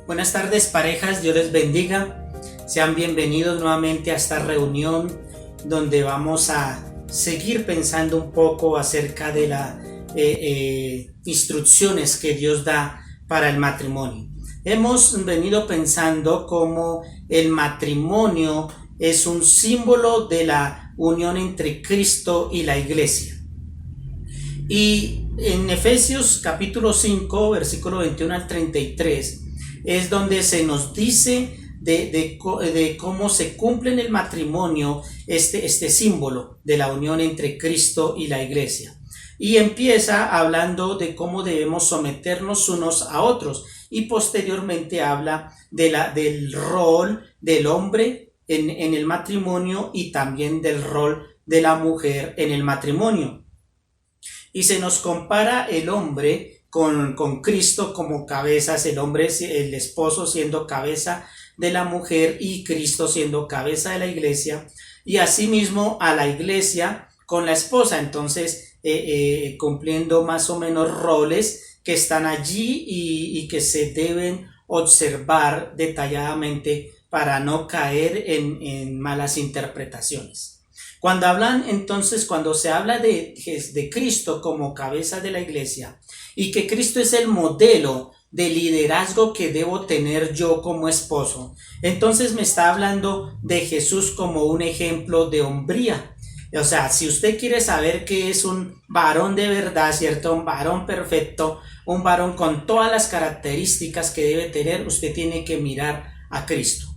Buenas tardes, parejas, Dios les bendiga. Sean bienvenidos nuevamente a esta reunión donde vamos a seguir pensando un poco acerca de las instrucciones que Dios da para el matrimonio. Hemos venido pensando cómo el matrimonio es un símbolo de la unión entre Cristo y la iglesia. Y en Efesios capítulo 5, versículo 21 al 33, es donde se nos dice de cómo se cumple en el matrimonio este símbolo de la unión entre Cristo y la iglesia. Y empieza hablando de cómo debemos someternos unos a otros, y posteriormente habla del rol del hombre en el matrimonio y también del rol de la mujer en el matrimonio. Y se nos compara el hombre con Cristo como cabezas, el esposo siendo cabeza de la mujer y Cristo siendo cabeza de la iglesia, y asimismo a la iglesia con la esposa. Entonces cumpliendo más o menos roles que están allí y que se deben observar detalladamente para no caer en malas interpretaciones. Cuando se habla de Cristo como cabeza de la iglesia y que Cristo es el modelo de liderazgo que debo tener yo como esposo, entonces me está hablando de Jesús como un ejemplo de hombría. O sea, si usted quiere saber qué es un varón de verdad, ¿cierto? Un varón perfecto, un varón con todas las características que debe tener, usted tiene que mirar a Cristo.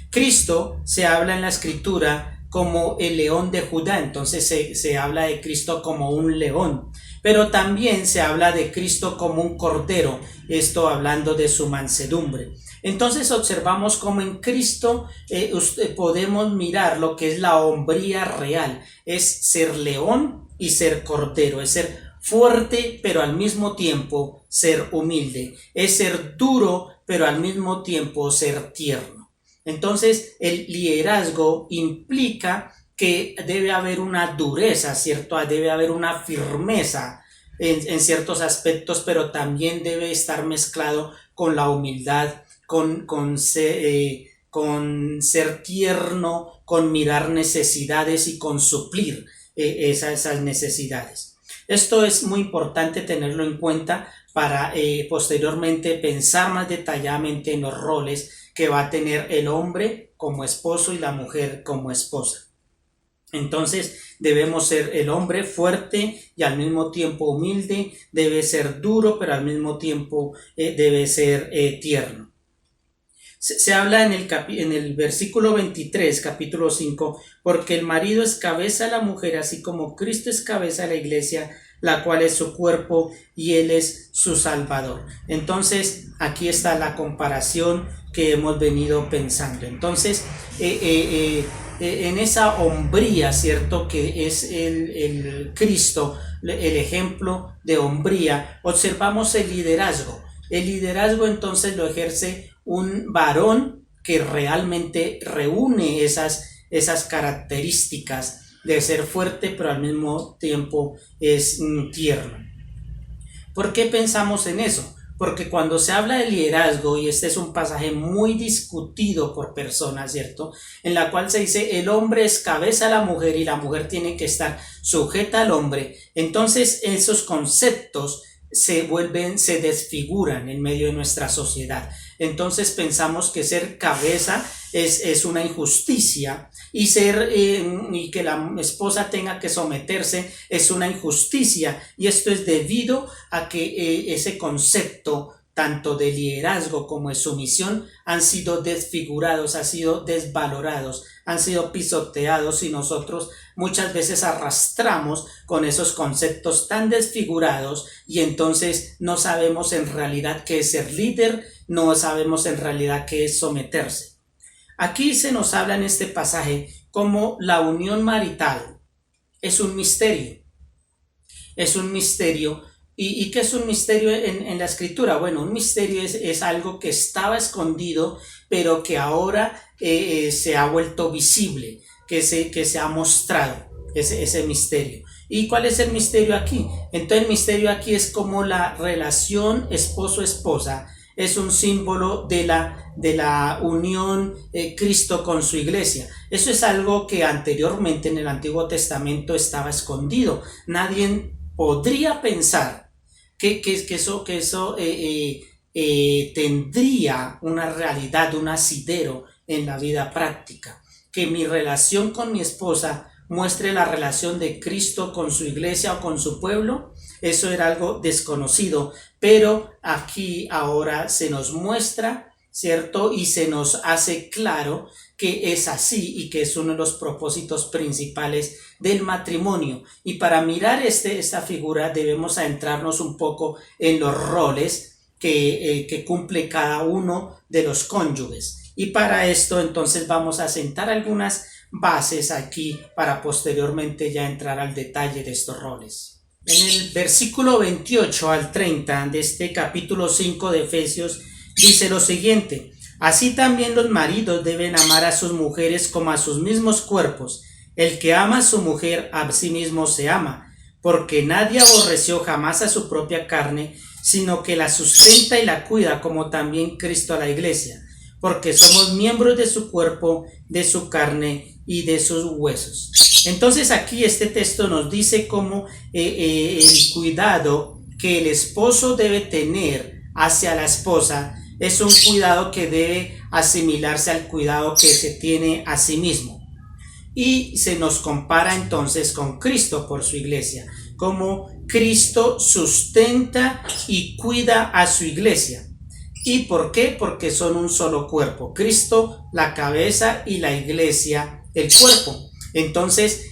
Cristo se habla en la escritura como el león de Judá, entonces se habla de Cristo como un león, pero también se habla de Cristo como un cordero, esto hablando de su mansedumbre. Entonces observamos cómo en Cristo podemos mirar lo que es la hombría real, es ser león y ser cordero, es ser fuerte pero al mismo tiempo ser humilde, es ser duro pero al mismo tiempo ser tierno. Entonces el liderazgo implica que debe haber una dureza, ¿cierto? Debe haber una firmeza en ciertos aspectos, pero también debe estar mezclado con la humildad, con ser tierno, con mirar necesidades y con suplir esas necesidades. Esto es muy importante tenerlo en cuenta para posteriormente pensar más detalladamente en los roles que va a tener el hombre como esposo y la mujer como esposa. Entonces debemos ser el hombre fuerte y al mismo tiempo humilde, debe ser duro pero al mismo tiempo debe ser tierno. Se habla en el versículo 23, capítulo 5, porque el marido es cabeza de la mujer, así como Cristo es cabeza de la iglesia, la cual es su cuerpo y él es su salvador. Entonces aquí está la comparación que hemos venido pensando. Entonces en esa hombría, ¿cierto? Que es el Cristo, el ejemplo de hombría, observamos el liderazgo. El liderazgo entonces lo ejerce un varón que realmente reúne esas características de ser fuerte pero al mismo tiempo es tierno. ¿Por qué pensamos en eso? Porque cuando se habla de liderazgo, y este es un pasaje muy discutido por personas, ¿cierto? En la cual se dice el hombre es cabeza de la mujer y la mujer tiene que estar sujeta al hombre. Entonces esos conceptos se desfiguran en medio de nuestra sociedad. Entonces pensamos que ser cabeza es una injusticia y y que la esposa tenga que someterse es una injusticia, y esto es debido a que ese concepto tanto de liderazgo como de sumisión han sido desfigurados, han sido desvalorados, han sido pisoteados, y nosotros muchas veces arrastramos con esos conceptos tan desfigurados y entonces no sabemos en realidad qué es ser líder, no sabemos en realidad qué es someterse. Aquí se nos habla en este pasaje como la unión marital es un misterio. Es un misterio. ¿Y qué es un misterio en la escritura? Bueno, un misterio es algo que estaba escondido, pero que ahora se ha vuelto visible, que se ha mostrado ese misterio. ¿Y cuál es el misterio aquí? Entonces el misterio aquí es como la relación esposo-esposa es un símbolo de la unión Cristo con su iglesia. Eso es algo que anteriormente en el Antiguo Testamento estaba escondido. Nadie podría pensar que eso tendría una realidad, un asidero en la vida práctica. Que mi relación con mi esposa muestre la relación de Cristo con su iglesia o con su pueblo, eso era algo desconocido, pero aquí ahora se nos muestra, ¿cierto? Y se nos hace claro que es así y que es uno de los propósitos principales del matrimonio. Y para mirar esta figura debemos adentrarnos un poco en los roles que cumple cada uno de los cónyuges. Y para esto entonces vamos a sentar algunas bases aquí para posteriormente ya entrar al detalle de estos roles. En el versículo 28 al 30 de este capítulo 5 de Efesios dice lo siguiente: así también los maridos deben amar a sus mujeres como a sus mismos cuerpos. El que ama a su mujer a sí mismo se ama, porque nadie aborreció jamás a su propia carne, sino que la sustenta y la cuida, como también Cristo a la iglesia, porque somos miembros de su cuerpo, de su carne y de sus huesos. Entonces aquí este texto nos dice cómo el cuidado que el esposo debe tener hacia la esposa es un cuidado que debe asimilarse al cuidado que se tiene a sí mismo. Y se nos compara entonces con Cristo por su iglesia, como Cristo sustenta y cuida a su iglesia. ¿Y por qué? Porque son un solo cuerpo. Cristo, la cabeza, y la iglesia, el cuerpo. Entonces,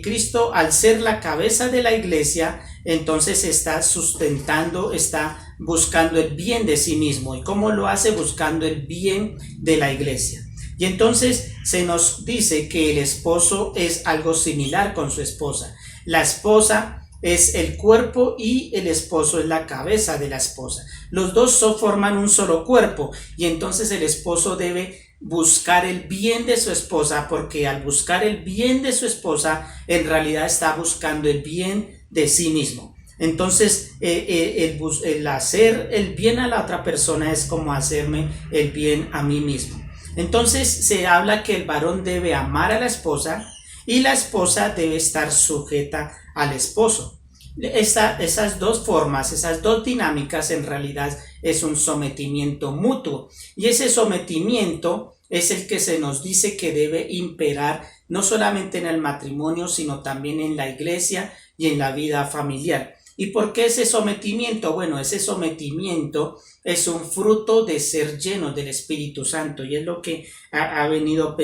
Cristo, al ser la cabeza de la iglesia, entonces está sustentando, está buscando el bien de sí mismo. ¿Y cómo lo hace? Buscando el bien de la iglesia. Y entonces se nos dice que el esposo es algo similar con su esposa. La esposa es el cuerpo y el esposo es la cabeza de la esposa. Los dos forman un solo cuerpo, y entonces el esposo debe buscar el bien de su esposa, porque al buscar el bien de su esposa en realidad está buscando el bien de sí mismo. Entonces el hacer el bien a la otra persona es como hacerme el bien a mí mismo. Entonces se habla que el varón debe amar a la esposa y la esposa debe estar sujeta al esposo. Esas dos formas, esas dos dinámicas en realidad es un sometimiento mutuo, y ese sometimiento es el que se nos dice que debe imperar no solamente en el matrimonio, sino también en la iglesia y en la vida familiar. ¿Y por qué ese sometimiento? Bueno, ese sometimiento es un fruto de ser lleno del Espíritu Santo, y es lo que ha venido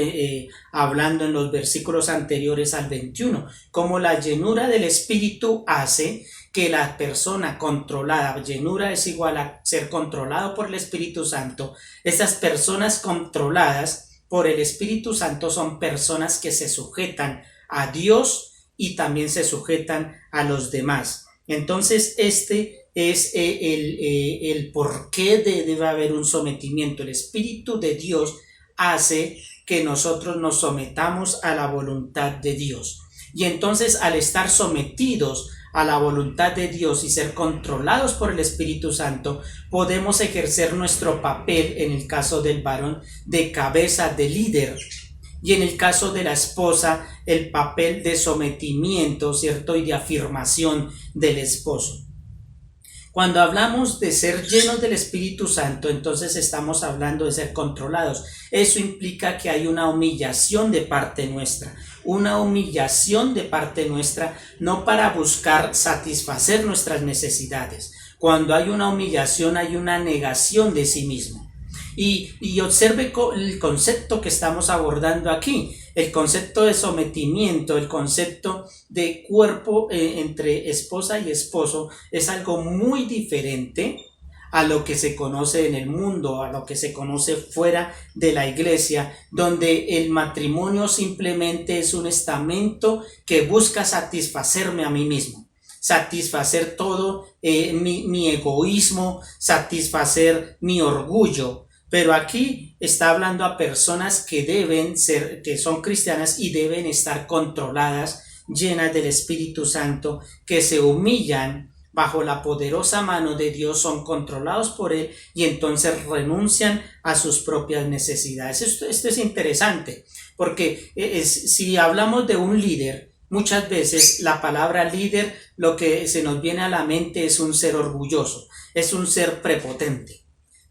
hablando en los versículos anteriores al 21, como la llenura del Espíritu hace que la persona controlada, llenura es igual a ser controlado por el Espíritu Santo. Esas personas controladas por el Espíritu Santo son personas que se sujetan a Dios y también se sujetan a los demás. Entonces este es el por qué debe haber un sometimiento. El Espíritu de Dios hace que nosotros nos sometamos a la voluntad de Dios, y entonces al estar sometidos a la voluntad de Dios y ser controlados por el Espíritu Santo, podemos ejercer nuestro papel, en el caso del varón, de cabeza, de líder, y en el caso de la esposa, el papel de sometimiento, ¿cierto? Y de afirmación del esposo. Cuando hablamos de ser llenos del Espíritu Santo, entonces estamos hablando de ser controlados. Eso implica que hay una humillación de parte nuestra. Una humillación de parte nuestra, no para buscar satisfacer nuestras necesidades. Cuando hay una humillación, hay una negación de sí mismo. Y observe el concepto que estamos abordando aquí, el concepto de sometimiento, el concepto de cuerpo entre esposa y esposo es algo muy diferente a lo que se conoce en el mundo, a lo que se conoce fuera de la iglesia, donde el matrimonio simplemente es un estamento que busca satisfacerme a mí mismo, satisfacer todo mi egoísmo, satisfacer mi orgullo. Pero aquí está hablando a personas que deben ser, que son cristianas y deben estar controladas, llenas del Espíritu Santo, que se humillan bajo la poderosa mano de Dios, son controlados por Él y entonces renuncian a sus propias necesidades. Esto es interesante porque si hablamos de un líder, muchas veces la palabra líder, lo que se nos viene a la mente es un ser orgulloso, es un ser prepotente.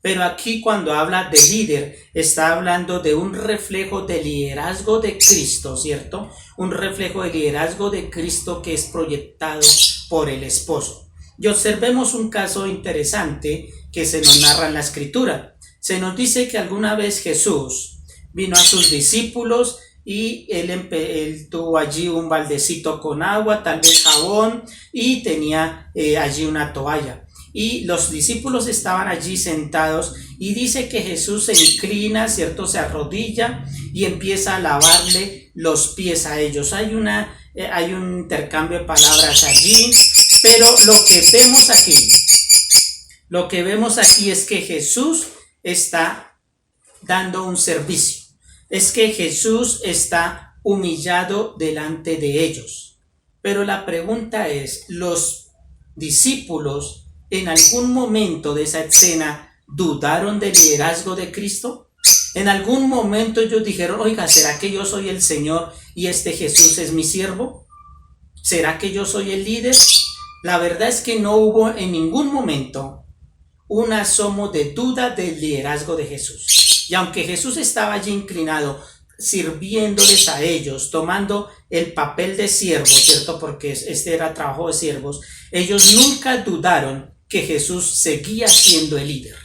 Pero aquí cuando habla de líder, está hablando de un reflejo de liderazgo de Cristo, ¿cierto? Un reflejo de liderazgo de Cristo que es proyectado por el esposo. Y observemos un caso interesante que se nos narra en la Escritura. Se nos dice que alguna vez Jesús vino a sus discípulos y él tuvo allí un baldecito con agua, tal vez jabón, y tenía allí una toalla. Y los discípulos estaban allí sentados y dice que Jesús se inclina, ¿cierto? Se arrodilla y empieza a lavarle los pies a ellos. Hay un intercambio de palabras allí, pero lo que vemos aquí es que Jesús está dando un servicio. Es que Jesús está humillado delante de ellos. Pero la pregunta es, ¿los discípulos en algún momento de esa escena dudaron del liderazgo de Cristo? En algún momento ellos dijeron, oiga, ¿será que yo soy el Señor y este Jesús es mi siervo? ¿Será que yo soy el líder? La verdad es que no hubo en ningún momento un asomo de duda del liderazgo de Jesús. Y aunque Jesús estaba allí inclinado, sirviéndoles a ellos, tomando el papel de siervo, ¿cierto? Porque este era trabajo de siervos, ellos nunca dudaron que Jesús seguía siendo el líder.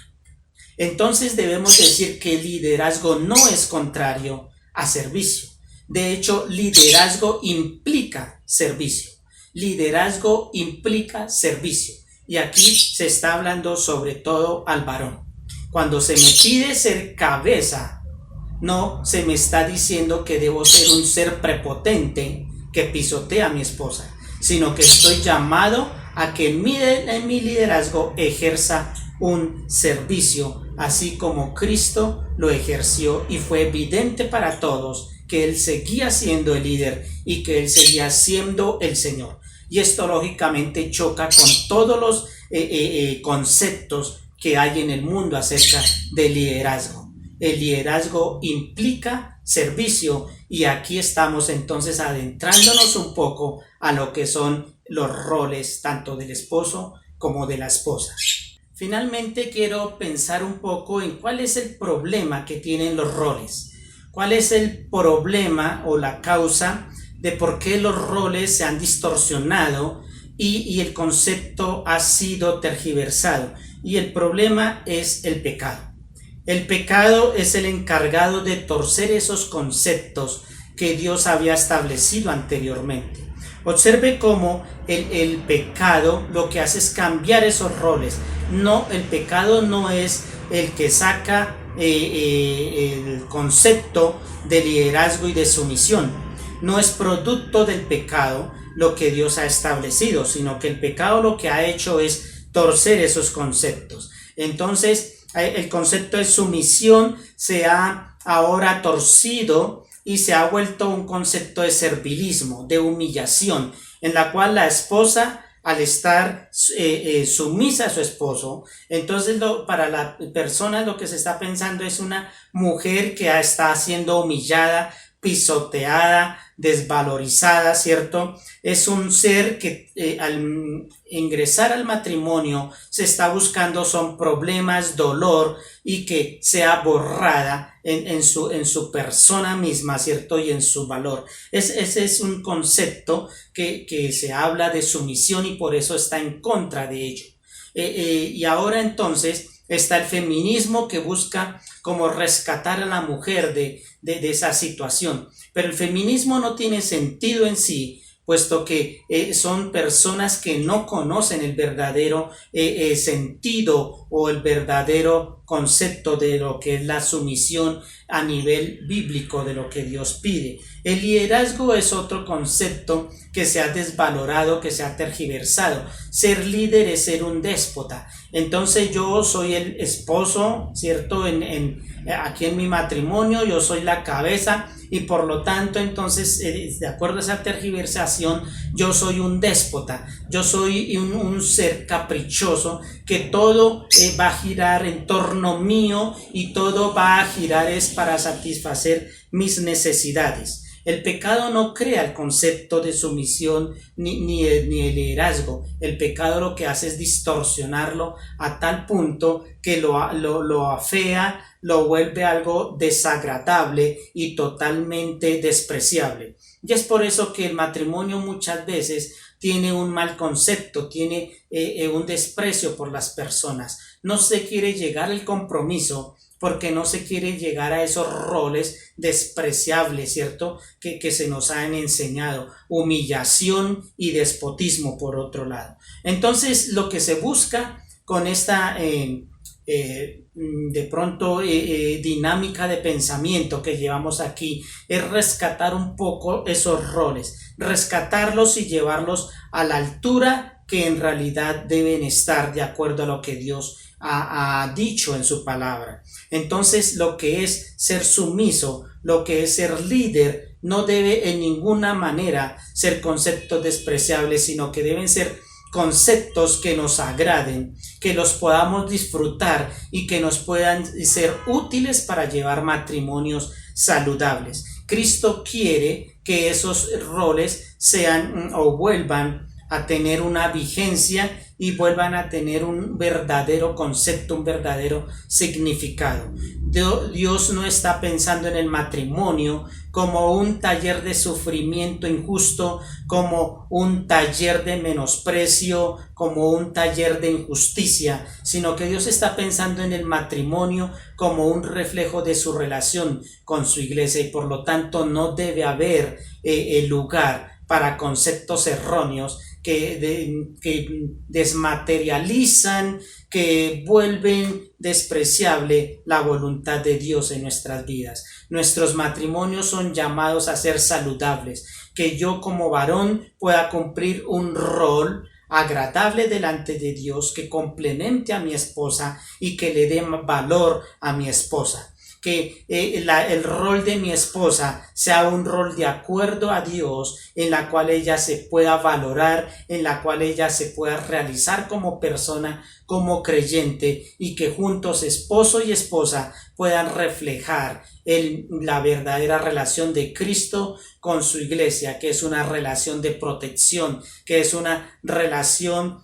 Entonces debemos decir que el liderazgo no es contrario a servicio. De hecho, liderazgo implica servicio. Liderazgo implica servicio. Y aquí se está hablando sobre todo al varón. Cuando se me pide ser cabeza, no se me está diciendo que debo ser un ser prepotente que pisotea a mi esposa, sino que estoy llamado a que en mi liderazgo ejerza un servicio, así como Cristo lo ejerció, y fue evidente para todos que Él seguía siendo el líder y que Él seguía siendo el Señor. Y esto lógicamente choca con todos los conceptos que hay en el mundo acerca del liderazgo. El liderazgo implica servicio, y aquí estamos entonces adentrándonos un poco a lo que son los roles tanto del esposo como de la esposa. Finalmente quiero pensar un poco en cuál es el problema que tienen los roles. ¿Cuál es el problema o la causa de por qué los roles se han distorsionado y el concepto ha sido tergiversado? Y el problema es el pecado. El pecado es el encargado de torcer esos conceptos que Dios había establecido anteriormente. Observe cómo el pecado lo que hace es cambiar esos roles. No, el pecado no es el que saca el concepto de liderazgo y de sumisión. No es producto del pecado lo que Dios ha establecido, sino que el pecado lo que ha hecho es torcer esos conceptos. Entonces, el concepto de sumisión se ha ahora torcido y se ha vuelto un concepto de servilismo, de humillación, en la cual la esposa, al estar sumisa a su esposo, entonces para la persona lo que se está pensando es una mujer que está siendo humillada, pisoteada, desvalorizada, ¿cierto? Es un ser que al ingresar al matrimonio se está buscando son problemas, dolor, y que sea borrada en su persona misma, ¿cierto? Y en su valor. Ese es un concepto que se habla de sumisión y por eso está en contra de ello. Y ahora entonces está el feminismo que busca como rescatar a la mujer de esa situación. Pero el feminismo no tiene sentido en sí, puesto que son personas que no conocen el verdadero sentido o el verdadero concepto de lo que es la sumisión a nivel bíblico de lo que Dios pide. El liderazgo es otro concepto que se ha desvalorado, que se ha tergiversado. Ser líder es ser un déspota. Entonces yo soy el esposo, ¿cierto? Aquí en mi matrimonio yo soy la cabeza y por lo tanto entonces de acuerdo a esa tergiversación yo soy un déspota, yo soy un ser caprichoso, que todo va a girar en torno mío y todo va a girar es para satisfacer mis necesidades. El pecado no crea el concepto de sumisión ni el liderazgo. El pecado lo que hace es distorsionarlo a tal punto que lo afea, lo vuelve algo desagradable y totalmente despreciable. Y es por eso que el matrimonio muchas veces tiene un mal concepto, tiene un desprecio por las personas. No se quiere llegar al compromiso porque no se quiere llegar a esos roles despreciables, ¿cierto? Que se nos han enseñado, humillación y despotismo por otro lado. Entonces, lo que se busca con esta de pronto dinámica de pensamiento que llevamos aquí es rescatar un poco esos roles, rescatarlos y llevarlos a la altura que en realidad deben estar de acuerdo a lo que Dios ha dicho en su palabra. Entonces, lo que es ser sumiso, lo que es ser líder, no debe en ninguna manera ser conceptos despreciables, sino que deben ser conceptos que nos agraden, que los podamos disfrutar y que nos puedan ser útiles para llevar matrimonios saludables. Cristo quiere que esos roles sean o vuelvan a tener una vigencia y vuelvan a tener un verdadero concepto, un verdadero significado. Dios no está pensando en el matrimonio como un taller de sufrimiento injusto, como un taller de menosprecio, como un taller de injusticia, sino que Dios está pensando en el matrimonio como un reflejo de su relación con su iglesia, y por lo tanto no debe haber lugar para conceptos erróneos que desmaterializan, que vuelven despreciable la voluntad de Dios en nuestras vidas. Nuestros matrimonios son llamados a ser saludables, que yo como varón pueda cumplir un rol agradable delante de Dios, que complemente a mi esposa y que le dé valor a mi esposa. Que el rol de mi esposa sea un rol de acuerdo a Dios, en la cual ella se pueda valorar, en la cual ella se pueda realizar como persona, como creyente, y que juntos esposo y esposa puedan reflejar la verdadera relación de Cristo con su iglesia, que es una relación de protección, que es una relación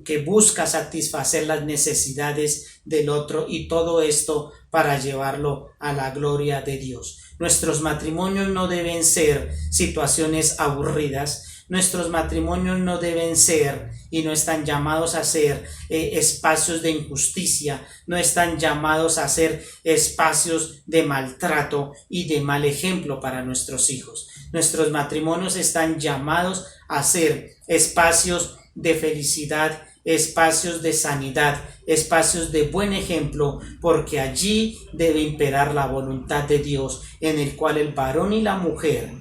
que busca satisfacer las necesidades del otro, y todo esto para llevarlo a la gloria de Dios. Nuestros matrimonios no deben ser situaciones aburridas. Nuestros matrimonios no deben ser y no están llamados a ser espacios de injusticia, no están llamados a ser espacios de maltrato y de mal ejemplo para nuestros hijos. Nuestros matrimonios están llamados a ser espacios de felicidad, espacios de sanidad, espacios de buen ejemplo, porque allí debe imperar la voluntad de Dios, en el cual el varón y la mujer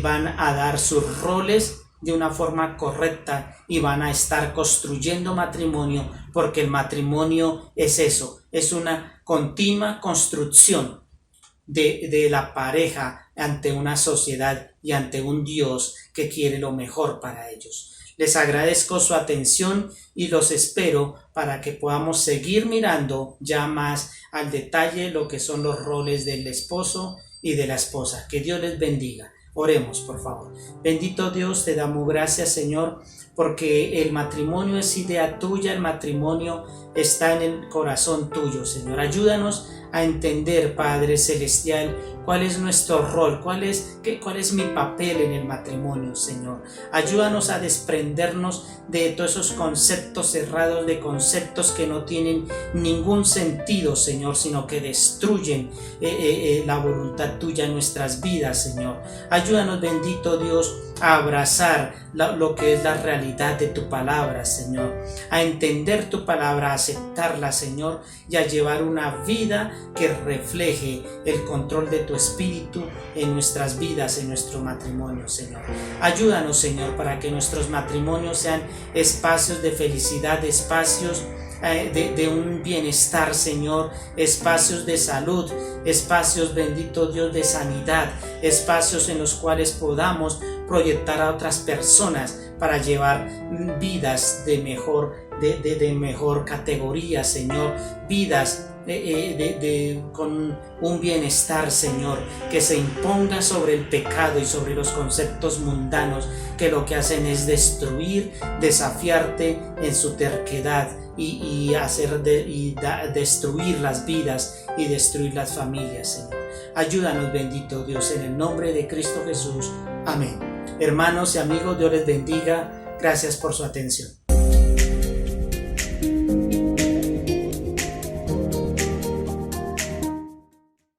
van a dar sus roles de una forma correcta y van a estar construyendo matrimonio, porque el matrimonio es eso, es una continua construcción de la pareja ante una sociedad y ante un Dios que quiere lo mejor para ellos. Les agradezco su atención y los espero para que podamos seguir mirando ya más al detalle lo que son los roles del esposo y de la esposa. Que Dios les bendiga. Oremos, por favor. Bendito Dios, te damos gracias, Señor, porque el matrimonio es idea tuya, el matrimonio está en el corazón tuyo, Señor. Ayúdanos a entender, Padre Celestial, cuál es nuestro rol, cuál es mi papel en el matrimonio, Señor. Ayúdanos a desprendernos de todos esos conceptos cerrados, de conceptos que no tienen ningún sentido, Señor, sino que destruyen la voluntad tuya en nuestras vidas, Señor. Ayúdanos, bendito Dios, a abrazar lo que es la realidad de tu palabra, Señor, a entender tu palabra, a aceptarla, Señor, y a llevar una vida que refleje el control de tu Espíritu en nuestras vidas, en nuestro matrimonio, Señor. Ayúdanos, Señor, para que nuestros matrimonios sean espacios de felicidad, espacios de un bienestar, Señor, espacios de salud, espacios, bendito Dios, de sanidad, espacios en los cuales podamos proyectar a otras personas para llevar vidas de mejor categoría, Señor, vidas con un bienestar, Señor, que se imponga sobre el pecado y sobre los conceptos mundanos que lo que hacen es destruir, desafiarte en su terquedad y destruir las vidas y destruir las familias, Señor. Ayúdanos, bendito Dios, en el nombre de Cristo Jesús. Amén. Hermanos y amigos, Dios les bendiga. Gracias por su atención.